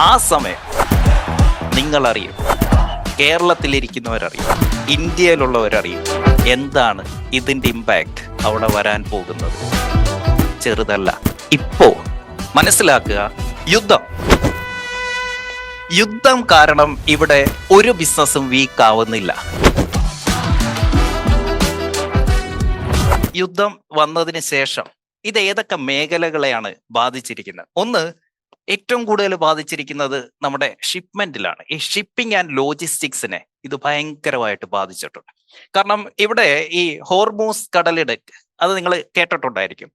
ആ സമയം നിങ്ങളറിയും, കേരളത്തിലിരിക്കുന്നവരറിയും, ഇന്ത്യയിലുള്ളവരറിയും എന്താണ് ഇതിന്റെ ഇമ്പാക്ട് അവിടെ വരാൻ പോകുന്നത്. ചെറുതല്ല. ഇപ്പോ മനസ്സിലാക്കുക, യുദ്ധം യുദ്ധം കാരണം ഇവിടെ ഒരു ബിസിനസ്സും വീക്ക് ആവുന്നില്ല. യുദ്ധം വന്നതിന് ശേഷം ഇത് ഏതൊക്കെ മേഖലകളെയാണ് ബാധിച്ചിരിക്കുന്നത്? ഒന്ന്, ഏറ്റവും കൂടുതൽ ബാധിച്ചിരിക്കുന്നത് നമ്മുടെ ഷിപ്മെന്റിലാണ്. ഈ ഷിപ്പിംഗ് ആൻഡ് ലോജിസ്റ്റിക്സിനെ ഇത് ഭയങ്കരമായിട്ട് ബാധിച്ചിട്ടുണ്ട്. കാരണം ഇവിടെ ഈ ഹോർമൂസ് കടലിടുക്ക്, അത് നിങ്ങൾ കേട്ടിട്ടുണ്ടായിരിക്കും.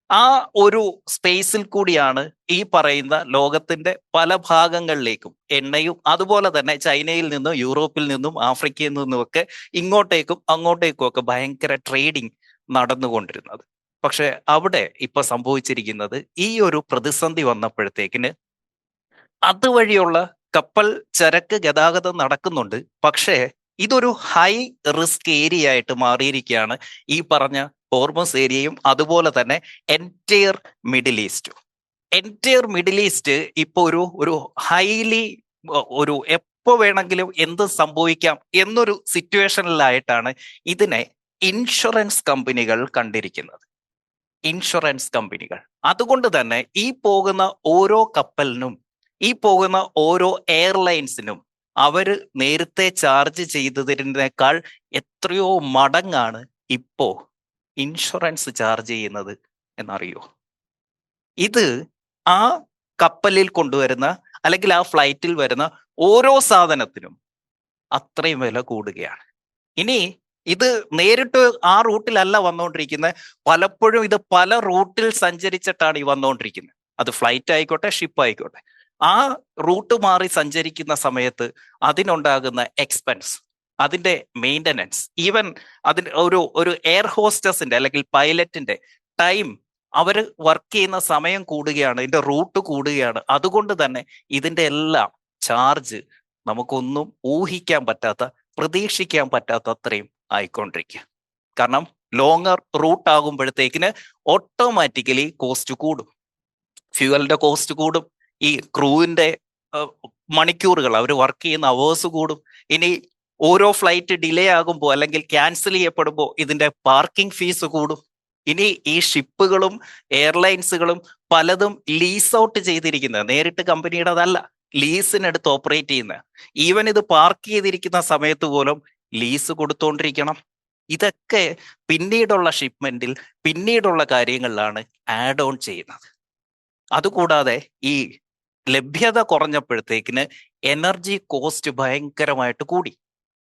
ആ ഒരു സ്പേസിൽ കൂടിയാണ് ഈ പറയുന്ന ലോകത്തിന്റെ പല ഭാഗങ്ങളിലേക്കും എണ്ണയും, അതുപോലെ തന്നെ ചൈനയിൽ നിന്നും യൂറോപ്പിൽ നിന്നും ആഫ്രിക്കയിൽ നിന്നും ഒക്കെ ഇങ്ങോട്ടേക്കും അങ്ങോട്ടേക്കും ഒക്കെ ഭയങ്കര ട്രേഡിങ് നടന്നുകൊണ്ടിരുന്നത്. പക്ഷെ അവിടെ ഇപ്പൊ സംഭവിച്ചിരിക്കുന്നത്, ഈ ഒരു പ്രതിസന്ധി വന്നപ്പോഴത്തേക്കിന് അതുവഴിയുള്ള കപ്പൽ ചരക്ക് ഗതാഗതം നടക്കുന്നുണ്ട്. പക്ഷേ ഇതൊരു ഹൈ റിസ്ക് ഏരിയ ആയിട്ട് മാറിയിരിക്കുകയാണ്. ഈ പറഞ്ഞ ഹോർമസ് ഏരിയയും അതുപോലെ തന്നെ എൻറ്റയർ മിഡിൽ ഈസ്റ്റും. എൻറ്റയർ മിഡിൽ ഈസ്റ്റ് ഇപ്പൊ ഒരു ഹൈലി ഒരു എപ്പോ വേണമെങ്കിലും എന്ത് സംഭവിക്കാം എന്നൊരു സിറ്റുവേഷനിലായിട്ടാണ് ഇതിനെ ഇൻഷുറൻസ് കമ്പനികൾ കണ്ടിരിക്കുന്നത്. ഇൻഷുറൻസ് കമ്പനികൾ. അതുകൊണ്ട് തന്നെ ഈ പോകുന്ന ഓരോ കപ്പലിനും, ഈ പോകുന്ന ഓരോ എയർലൈൻസിനും അവര് നേരത്തെ ചാർജ് ചെയ്തതിനേക്കാൾ എത്രയോ മടങ്ങാണ് ഇപ്പോ ഇൻഷുറൻസ് ചാർജ് ചെയ്യുന്നത് എന്നറിയോ? ഇത് ആ കപ്പലിൽ കൊണ്ടുവരുന്ന അല്ലെങ്കിൽ ആ ഫ്ലൈറ്റിൽ വരുന്ന ഓരോ സാധനത്തിനും അത്രയും വില കൂടുകയാണ്. ഇനി ഇത് നേരിട്ട് ആ റൂട്ടിലല്ല വന്നുകൊണ്ടിരിക്കുന്നത്. പലപ്പോഴും ഇത് പല റൂട്ടിൽ സഞ്ചരിച്ചിട്ടാണ് ഈ വന്നുകൊണ്ടിരിക്കുന്നത്. അത് ഫ്ലൈറ്റ് ആയിക്കോട്ടെ, ഷിപ്പ് ആയിക്കോട്ടെ. ആ റൂട്ട് മാറി സഞ്ചരിക്കുന്ന സമയത്ത് അതിനുണ്ടാകുന്ന എക്സ്പെൻസ്, അതിന്റെ മെയിൻ്റനൻസ്, ഈവൻ അതിന് ഒരു എയർ ഹോസ്റ്റസിന്റെ അല്ലെങ്കിൽ പൈലറ്റിന്റെ ടൈം, അവർ വർക്ക് ചെയ്യുന്ന സമയം കൂടുകയാണ്, ഇതിന്റെ റൂട്ട് കൂടുകയാണ്. അതുകൊണ്ട് തന്നെ ഇതിന്റെ എല്ലാം ചാർജ് നമുക്കൊന്നും ഊഹിക്കാൻ പറ്റാത്ത, പ്രതീക്ഷിക്കാൻ പറ്റാത്ത അത്രയും ആയിക്കൊണ്ടിരിക്കുക. കാരണം ലോങ്ങർ റൂട്ട് ആകുമ്പോഴത്തേക്കിന് ഓട്ടോമാറ്റിക്കലി കോസ്റ്റ് കൂടും, ഫ്യൂവലിന്റെ കോസ്റ്റ് കൂടും, ഈ ക്രൂവിന്റെ മണിക്കൂറുകൾ, അവർ വർക്ക് ചെയ്യുന്ന അവേഴ്സ് കൂടും. ഇനി ഓരോ ഫ്ലൈറ്റ് ഡിലേ ആകുമ്പോൾ അല്ലെങ്കിൽ ക്യാൻസൽ ചെയ്യപ്പെടുമ്പോൾ ഇതിന്റെ പാർക്കിംഗ് ഫീസ് കൂടും. ഇനി ഈ ഷിപ്പുകളും എയർലൈൻസുകളും പലതും ലീസ് ഔട്ട് ചെയ്തിരിക്കുന്നത്, നേരിട്ട് കമ്പനിയുടേതല്ല, ലീസിനെടുത്ത് ഓപ്പറേറ്റ് ചെയ്യുന്ന, ഈവൻ ഇത് പാർക്ക് ചെയ്തിരിക്കുന്ന സമയത്ത് പോലും ലീസ് കൊടുത്തോണ്ടിരിക്കണം. ഇതൊക്കെ പിന്നീടുള്ള ഷിപ്മെന്റിൽ, പിന്നീടുള്ള കാര്യങ്ങളിലാണ് ആഡ് ഓൺ ചെയ്യുന്നത്. അതുകൂടാതെ ഈ ലഭ്യത കുറഞ്ഞപ്പോഴത്തേക്കിന് എനർജി കോസ്റ്റ് ഭയങ്കരമായിട്ട് കൂടി.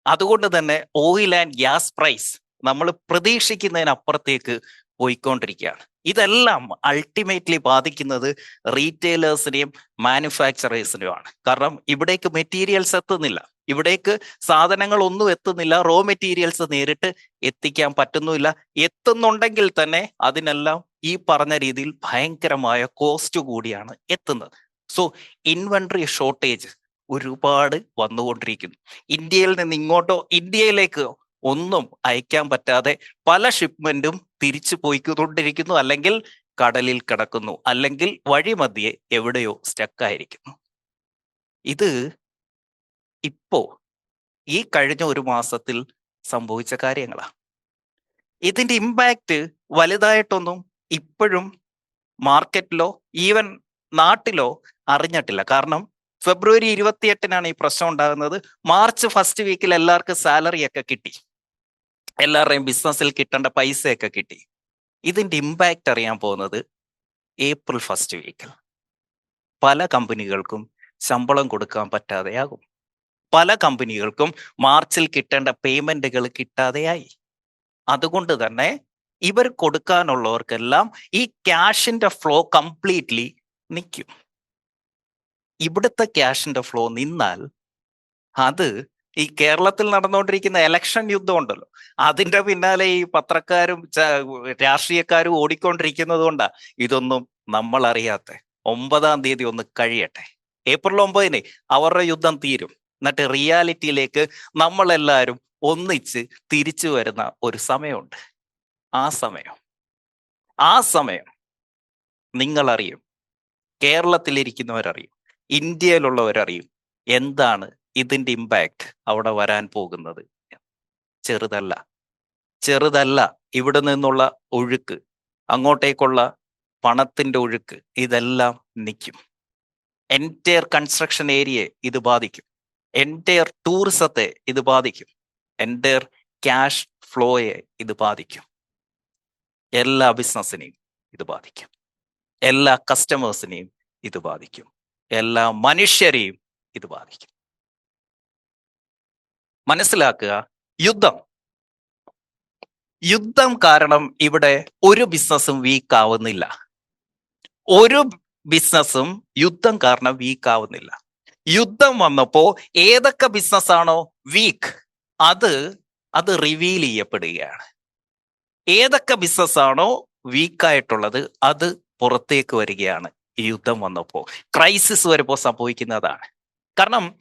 അതുകൊണ്ട് തന്നെ ഓയിൽ ആൻഡ് ഗ്യാസ് പ്രൈസ് നമ്മൾ പ്രതീക്ഷിക്കുന്നതിനപ്പുറത്തേക്ക് പോയിക്കൊണ്ടിരിക്കുകയാണ്. ഇതെല്ലാം അൾട്ടിമേറ്റ്ലി ബാധിക്കുന്നത് റീറ്റെയിലേഴ്സിനെയും മാനുഫാക്ചറേഴ്സിനെയുമാണ്. കാരണം ഇവിടേക്ക് മെറ്റീരിയൽസ് എത്തുന്നില്ല, ഇവിടേക്ക് സാധനങ്ങൾ ഒന്നും എത്തുന്നില്ല, റോ മെറ്റീരിയൽസ് നേരിട്ട് എത്തിക്കാൻ പറ്റുന്നില്ല. എത്തുന്നുണ്ടെങ്കിൽ തന്നെ അതിനെല്ലാം ഈ പറഞ്ഞ രീതിയിൽ ഭയങ്കരമായ കോസ്റ്റ് കൂടിയാണ് എത്തുന്നത്. സോ ഇൻവെന്ററി ഷോർട്ടേജ് ഒരുപാട് വന്നുകൊണ്ടിരിക്കുന്നു. ഇന്ത്യയിൽ നിന്ന് ഇങ്ങോട്ടോ ഇന്ത്യയിലേക്കോ ഒന്നും അയക്കാൻ പറ്റാതെ പല ഷിപ്മെന്റും തിരിച്ചു പോയിക്കൊണ്ടിരിക്കുന്നു, അല്ലെങ്കിൽ കടലിൽ കിടക്കുന്നു, അല്ലെങ്കിൽ വഴിമധ്യേ എവിടെയോ സ്റ്റക്കായിരിക്കുന്നു. ഇത് ഇപ്പോ ഈ കഴിഞ്ഞ ഒരു മാസത്തിൽ സംഭവിച്ച കാര്യങ്ങളാണ്. ഇതിന്റെ ഇമ്പാക്റ്റ് വലുതായിട്ടൊന്നും ഇപ്പോഴും മാർക്കറ്റിലോ ഈവൻ നാട്ടിലോ അറിഞ്ഞിട്ടില്ല. കാരണം ഫെബ്രുവരി 28-നാണ് ഈ പ്രശ്നം ഉണ്ടാകുന്നത്. മാർച്ച് ഫസ്റ്റ് വീക്കിൽ എല്ലാവർക്കും സാലറി ഒക്കെ കിട്ടി, എല്ലാവരുടെയും ബിസിനസ്സിൽ കിട്ടേണ്ട പൈസയൊക്കെ കിട്ടി. ഇതിന്റെ ഇമ്പാക്റ്റ് അറിയാൻ പോകുന്നത് ഏപ്രിൽ ഫസ്റ്റ് വീക്കിൽ. പല കമ്പനികൾക്കും ശമ്പളം കൊടുക്കാൻ പറ്റാതെയാകും. പല കമ്പനികൾക്കും മാർച്ചിൽ കിട്ടേണ്ട പേയ്മെന്റുകൾ കിട്ടാതെയായി. അതുകൊണ്ട് തന്നെ ഇവർ കൊടുക്കാനുള്ളവർക്കെല്ലാം ഈ ക്യാഷിന്റെ ഫ്ലോ കംപ്ലീറ്റ്ലി നിൽക്കും. ഇവിടുത്തെ ക്യാഷിന്റെ ഫ്ലോ നിന്നാൽ അത് ഈ കേരളത്തിൽ നടന്നുകൊണ്ടിരിക്കുന്ന ഇലക്ഷൻ യുദ്ധം ഉണ്ടല്ലോ, അതിന്റെ പിന്നാലെ ഈ പത്രക്കാരും രാഷ്ട്രീയക്കാരും ഓടിക്കൊണ്ടിരിക്കുന്നത് കൊണ്ടാ ഇതൊന്നും നമ്മൾ അറിയാത്ത. 9-ാം തീയതി ഒന്ന് കഴിയട്ടെ, ഏപ്രിൽ 9-ന് അവരുടെ യുദ്ധം തീരും. എന്നിട്ട് റിയാലിറ്റിയിലേക്ക് നമ്മളെല്ലാവരും ഒന്നിച്ച് തിരിച്ചു വരുന്ന ഒരു സമയമുണ്ട്. ആ സമയം നിങ്ങളറിയും, കേരളത്തിലിരിക്കുന്നവരറിയും, ഇന്ത്യയിലുള്ളവരറിയും എന്താണ് ഇതിന്റെ ഇമ്പാക്ട് അവിടെ വരാൻ പോകുന്നത്. ചെറുതല്ല, ചെറുതല്ല. ഇവിടെ നിന്നുള്ള ഒഴുക്ക്, അങ്ങോട്ടേക്കുള്ള പണത്തിന്റെ ഒഴുക്ക്, ഇതെല്ലാം നിൽക്കും. എൻറ്റയർ കൺസ്ട്രക്ഷൻ ഏരിയയെ ഇത് ബാധിക്കും. എൻറ്റയർ ടൂറിസത്തെ ഇത് ബാധിക്കും. എൻറ്റയർ ക്യാഷ് ഫ്ലോയെ ഇത് ബാധിക്കും. എല്ലാ ബിസിനസ്സിനെയും ഇത് ബാധിക്കും. എല്ലാ കസ്റ്റമേഴ്സിനെയും ഇത് ബാധിക്കും. എല്ലാ മനുഷ്യരെയും ഇത് ബാധിക്കും. മനസ്സിലാക്കുക, യുദ്ധം കാരണം ഇവിടെ ഒരു ബിസിനസ്സും വീക്ക് ആവുന്നില്ല. ഒരു ബിസിനസ്സും യുദ്ധം കാരണം വീക്ക് ആവുന്നില്ല. യുദ്ധം വന്നപ്പോ ഏതൊക്കെ ബിസിനസ് ആണോ വീക്ക്, അത് റിവീൽ ചെയ്യപ്പെടുകയാണ്. ഏതൊക്കെ ബിസിനസ് ആണോ വീക്കായിട്ടുള്ളത് അത് പുറത്തേക്ക് വരികയാണ്. ഈ യുദ്ധം വന്നപ്പോ, ക്രൈസിസ് വരുമ്പോൾ സംഭവിക്കുന്നതാണ്. കാരണം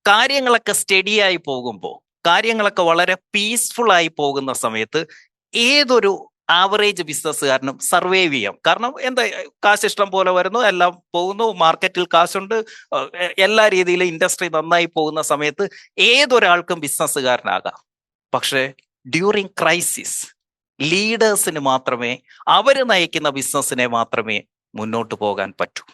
കാര്യങ്ങളൊക്കെ സ്റ്റഡിയായി പോകുമ്പോൾ, കാര്യങ്ങളൊക്കെ വളരെ പീസ്ഫുൾ ആയി പോകുന്ന സമയത്ത് ഏതൊരു ആവറേജ് ബിസിനസ്സുകാരനും സർവൈവ് ചെയ്യാം. കാരണം എന്താ, കാശ് ഇഷ്ടം പോലെ വരുന്നു, എല്ലാം പോകുന്നു, മാർക്കറ്റിൽ കാശുണ്ട്, എല്ലാ രീതിയിലും ഇൻഡസ്ട്രി നന്നായി പോകുന്ന സമയത്ത് ഏതൊരാൾക്കും ബിസിനസ്സുകാരനാകാം. പക്ഷേ ഡ്യൂറിങ് ക്രൈസിസ് ലീഡേഴ്സിന് മാത്രമേ, അവർ നയിക്കുന്ന ബിസിനസ്സിനെ മാത്രമേ മുന്നോട്ട് പോകാൻ പറ്റൂ.